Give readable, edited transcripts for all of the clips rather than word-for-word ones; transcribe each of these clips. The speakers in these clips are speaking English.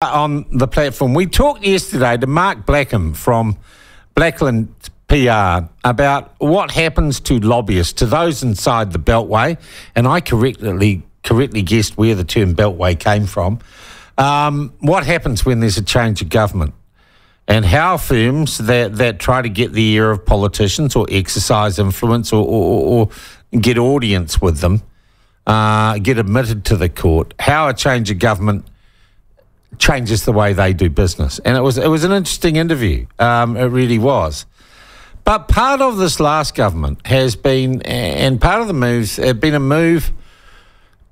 On the platform, we talked yesterday to Mark Blackham from Blackland PR about what happens to lobbyists, to those inside the Beltway, and I correctly guessed where the term Beltway came from. What happens when there's a change of government, and how firms that try to get the ear of politicians or exercise influence or get audience with them get admitted to the court, how a change of government changes the way they do business. And it was an interesting interview. It really was. But part of this last government has been, and part of the moves have been a move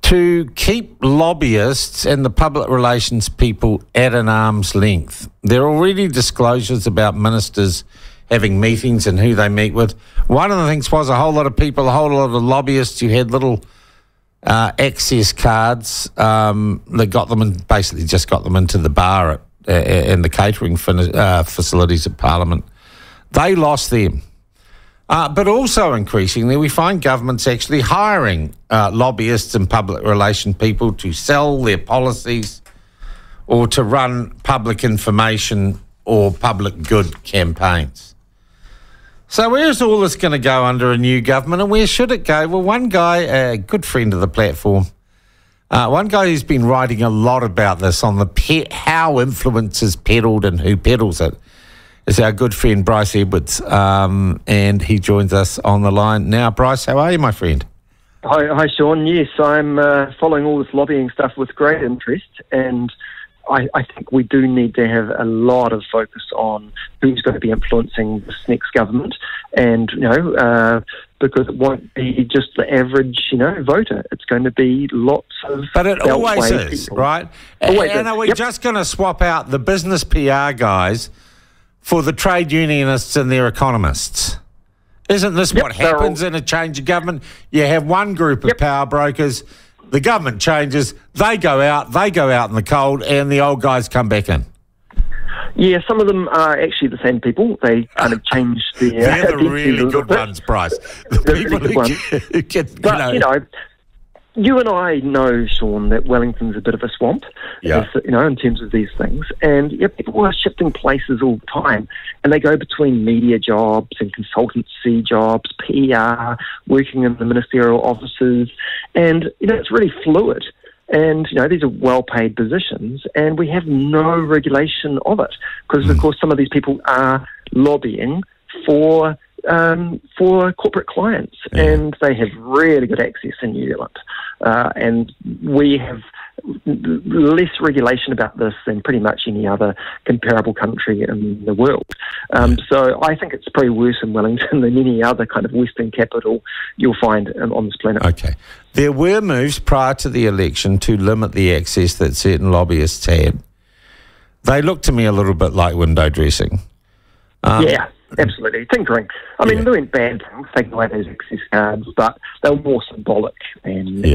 to keep lobbyists and the public relations people at an arm's length. There are already disclosures about ministers having meetings and who they meet with. One of the things was a whole lot of people, a whole lot of lobbyists who had little access cards that got them in, basically just got them into the bar and the catering facilities at Parliament. They lost them. But also increasingly, we find governments actually hiring lobbyists and public relation people to sell their policies or to run public information or public good campaigns. So where's all this going to go under a new government, and where should it go? Well, one guy, a good friend of the platform, one guy who's been writing a lot about this on the how influence is peddled and who peddles it, is our good friend Bryce Edwards, and he joins us on the line now. Bryce, how are you, my friend? Hi, Sean. Yes, I'm following all this lobbying stuff with great interest, and I think we do need to have a lot of focus on who's going to be influencing this next government, and because it won't be just the average voter. It's going to be lots of. But it always is, people. Right? And are we just going to swap out the business PR guys for the trade unionists and their economists? Isn't this what happens in a change of government? You have one group of power brokers. The government changes, they go out in the cold, and the old guys come back in. Yeah, some of them are actually the same people. They kind of change their They're the really good ones, Bryce. The people who get, But, you and I know, Sean, that Wellington's a bit of a swamp, in terms of these things. And people are shifting places all the time, and they go between media jobs and consultancy jobs, PR, working in the ministerial offices, and it's really fluid. And these are well-paid positions, and we have no regulation of it because, of course, some of these people are lobbying for corporate clients, and they have really good access in New Zealand. And we have less regulation about this than pretty much any other comparable country in the world. So I think it's probably worse in Wellington than any other kind of Western capital you'll find on this planet. Okay. There were moves prior to the election to limit the access that certain lobbyists had. They look to me a little bit like window dressing. Yeah. Absolutely, tinkering. I mean, they weren't bad things, taking away those access cards, but they were more symbolic than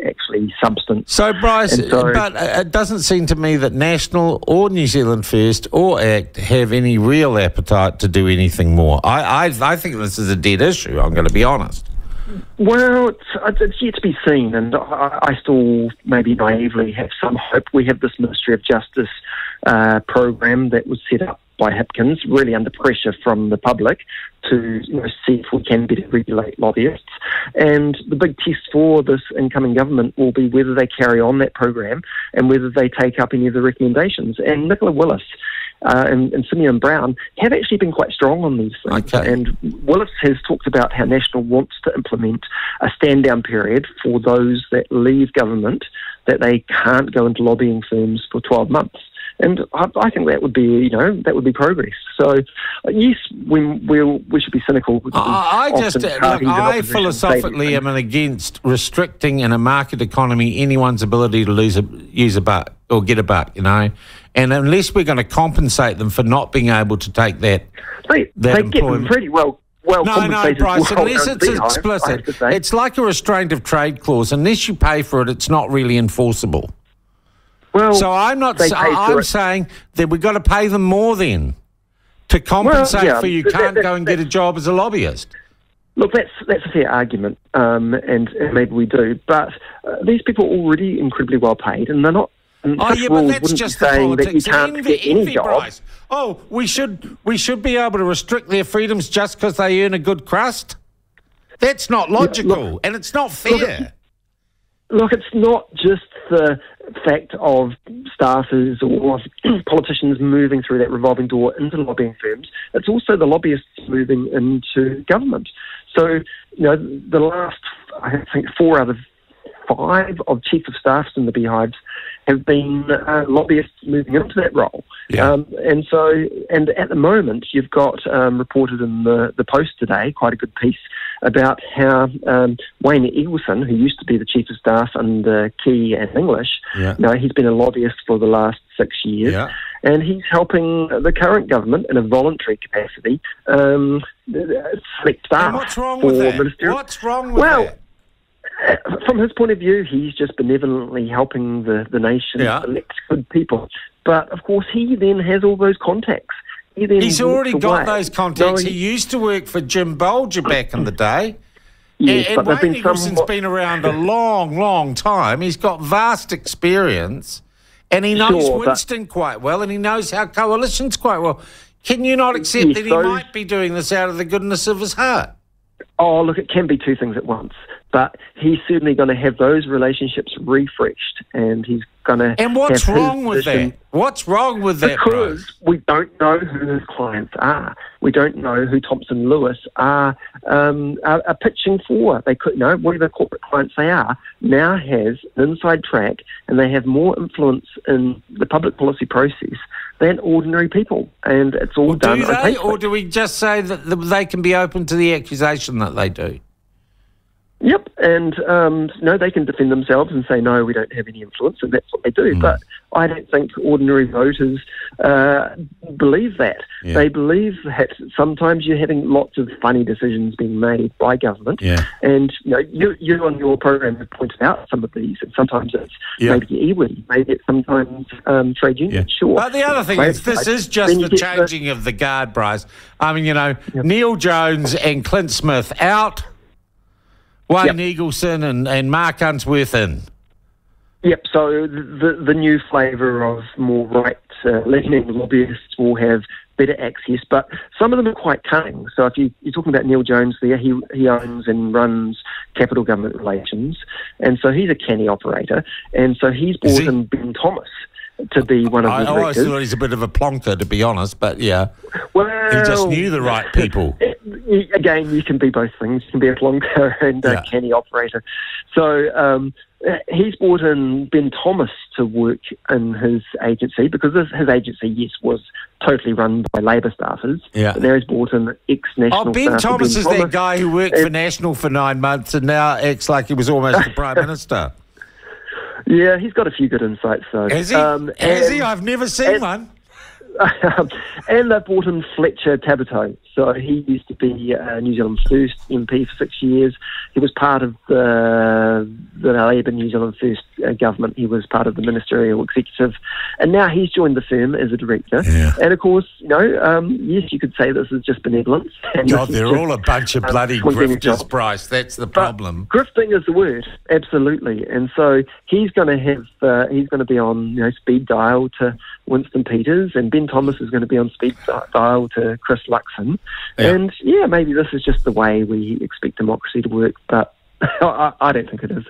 actually substance. So, Bryce, but it doesn't seem to me that National or New Zealand First or ACT have any real appetite to do anything more. I think this is a dead issue, I'm going to be honest. Well, it's yet to be seen, and I still maybe naively have some hope. We have this Ministry of Justice program that was set up by Hipkins, really under pressure from the public to see if we can better regulate lobbyists. And the big test for this incoming government will be whether they carry on that program and whether they take up any of the recommendations. And Nicola Willis and Simeon Brown have actually been quite strong on these things. Okay. And Willis has talked about how National wants to implement a stand-down period for those that leave government, that they can't go into lobbying firms for 12 months. And I think that would be, progress. So, yes, we should be cynical. I philosophically am against restricting in a market economy anyone's ability to use a buck or get a buck, And unless we're going to compensate them for not being able to take that employment, get them pretty well. No, Bryce, unless it's explicit. It's like a restraint of trade clause. Unless you pay for it, it's not really enforceable. Well, so I'm saying that we've got to pay them more then to compensate for you can't go and get a job as a lobbyist. Look, that's a fair argument, and maybe we do. But these people are already incredibly well paid, and they're not Oh, yeah, but that's just the politics that you can't get any job. Bryce. Oh, we should be able to restrict their freedoms just because they earn a good crust? That's not logical, and it's not fair. Look, it's not just the fact of staffers or politicians moving through that revolving door into lobbying firms. It's also the lobbyists moving into government. So, the last, I think, 4 out of 5 of chief of staffs in the beehives have been lobbyists moving into that role. Yeah. And at the moment, you've got reported in the Post today, quite a good piece, about how Wayne Eagleson, who used to be the chief of staff under Key and English, he's been a lobbyist for the last 6 years. Yeah. And he's helping the current government in a voluntary capacity select staff. And what's wrong with that? What's wrong with that? From his point of view, he's just benevolently helping the nation elect good people. But, of course, he then has all those contacts. He's already got those contacts. He used to work for Jim Bolger back in the day. Yes, and Wayne Eagleson's been around a long, long time. He's got vast experience, and he knows Winston quite well, and he knows how coalitions quite well. Can you not accept that he might be doing this out of the goodness of his heart? Oh, look, it can be two things at once. But he's certainly going to have those relationships refreshed, and he's going to. And what's wrong with that? What's wrong with that? Because we don't know who his clients are. We don't know who Thompson Lewis are pitching for. They could know whatever corporate clients they are now has an inside track, and they have more influence in the public policy process than ordinary people. And it's all done. Do they, or do we just say that they can be open to the accusation that they do? Yep, and they can defend themselves and say, no, we don't have any influence, and that's what they do. But I don't think ordinary voters believe that. Yeah. They believe that sometimes you're having lots of funny decisions being made by government, and you on your program have pointed out some of these, and sometimes it's maybe iwi, maybe it's sometimes trade unions, sure. But the other thing is, this is just the changing of the guard, Bryce. I mean, Neil Jones and Clint Smith out, Wayne Eagleson and Mark Unsworth in. Yep, so the new flavour of more right-leaning lobbyists will have better access, but some of them are quite cunning. So if you're talking about Neil Jones there, he owns and runs Capital Government Relations, and so he's a canny operator, and so he's brought in Ben Thomas to be one of the directors. I always thought he's a bit of a plonker, to be honest, but well, he just knew the right people. Again, you can be both things. You can be a plonker and a canny operator. So he's brought in Ben Thomas to work in his agency, because his agency, was totally run by Labour staffers. Yeah. But now he's brought in ex-National Ben Thomas is that guy who worked for National for 9 months and now acts like he was almost the Prime Minister. Yeah, he's got a few good insights, though. Has he? Has he? I've never seen one. And they brought in Fletcher Tabato. So he used to be New Zealand First MP for 6 years. He was part of the Labour New Zealand First government. He was part of the ministerial executive. And now he's joined the firm as a director. Yeah. And of course, yes, you could say this is just benevolence. God, they're all a bunch of bloody grifters, Bryce. That's the problem. But grifting is the word, absolutely. And so he's going to be on speed dial to Winston Peters, and Ben Thomas is going to be on speed dial to Chris Luxon. Yeah. And maybe this is just the way we expect democracy to work, but I don't think it is.